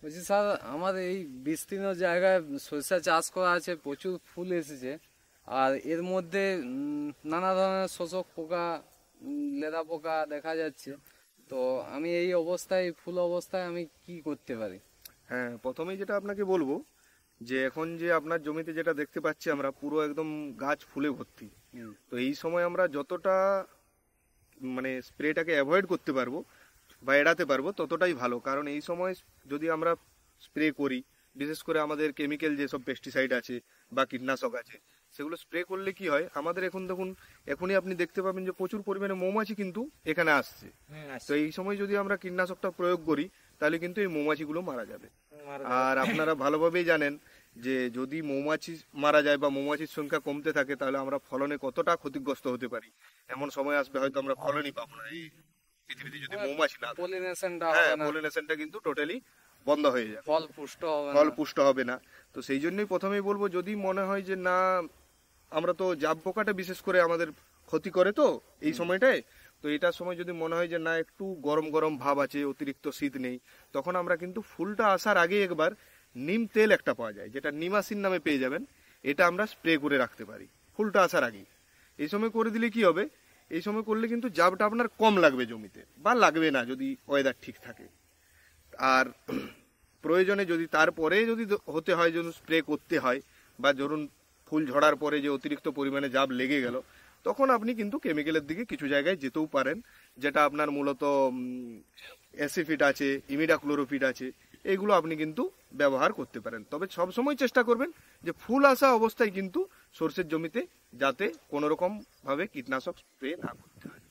বলছি স্যার, আমার এই বিস্তীর্ণ জায়গায় সরিষা চাষ করা আছে, প্রচুর ফুল এসেছে, আর এর মধ্যে নানা ধরনের শোষক পোকা, লেদা পোকা দেখা যাচ্ছে। তো আমি এই অবস্থায়, ফুল অবস্থায় আমি কি করতে পারি? হ্যাঁ, প্রথমেই যেটা আপনাকে বলবো যে এখন যে আপনার জমিতে যেটা দেখতে পাচ্ছি আমরা, পুরো একদম গাছ ফুলে ভর্তি। হুম। তো এই সময় আমরা যতটা মানে স্প্রেটাকে অ্যাভয়েড করতে পারবো বা এড়াতে পারবো ততটাই ভালো। কারণ এই সময় যদি আমরা স্প্রে করি, বিশেষ করে আমাদের কেমিক্যাল যেসব পেস্টিসাইড আছে বা কীটনাশক আছে, সেগুলো স্প্রে করলে কি হয়, আমাদের এখন দেখুন, এখনই আপনি দেখতে পাবেন যে প্রচুর পরিমাণে মৌমাছি কিন্তু এখানে আসছে। তো এই সময় যদি আমরা কীটনাশকটা প্রয়োগ করি, তাহলে কিন্তু এই মৌমাছিগুলো মারা যাবে। আর আপনারা ভালোভাবেই জানেন যে যদি মৌমাছি মারা যায় বা মৌমাছির সংখ্যা কমতে থাকে, তাহলে আমরা ফলনে কতটা ক্ষতিগ্রস্ত হতে পারি। এমন সময় আসবে হয়তো আমরা ফলনই পাবো না এই পৃথিবীতে যদি মৌমাছি না থাকে। পলিনেশনটা হ্যাঁ, হবে না, পলিনেশনটা কিন্তু টোটালি বন্ধ হয়ে যাবে, ফল পুষ্ট হবে ফল না। পুষ্ট হবে না। তো সেই জন্যই প্রথমেই বলবো, যদি মনে হয় যে না, আমরা তো জাব পোকাটা বিশেষ করে আমাদের ক্ষতি করে তো এই সময়টায়, তো এটার সময় যদি মনে হয় যে না, একটু গরম গরম ভাব আছে, অতিরিক্ত শীত নেই, তখন আমরা কিন্তু ফুলটা আসার আগে একবার নিম তেল একটা পাওয়া যায়, যেটা নিমাসিন নামে পেয়ে যাবেন, এটা আমরা স্প্রে করে রাখতে পারি ফুলটা আসার আগেই। এই সময় করে দিলে কি হবে, এই সময় করলে কিন্তু জাবটা আপনার কম লাগবে জমিতে, বা লাগবে না যদি ওয়েদার ঠিক থাকে। আর প্রয়োজনে যদি তারপরে যদি হতে হয়, যদি স্প্রে করতে হয়, বা ধরুন ফুল ঝরার পরে যে অতিরিক্ত পরিমাণে জাব লেগে গেল, তখন আপনি কিন্তু কেমিক্যালের দিকে কিছু জায়গায় যেতেও পারেন, যেটা আপনার মূলত অ্যাসিফিট আছে, ইমিডাক্লোরোফিট আছে, এইগুলো আপনি কিন্তু ব্যবহার করতে পারেন। তবে সবসময় চেষ্টা করবেন যে ফুল আসা অবস্থায় কিন্তু সর্ষের জমিতে যাতে কোনো রকম ভাবে কীটনাশক স্প্রে না করতে হয়।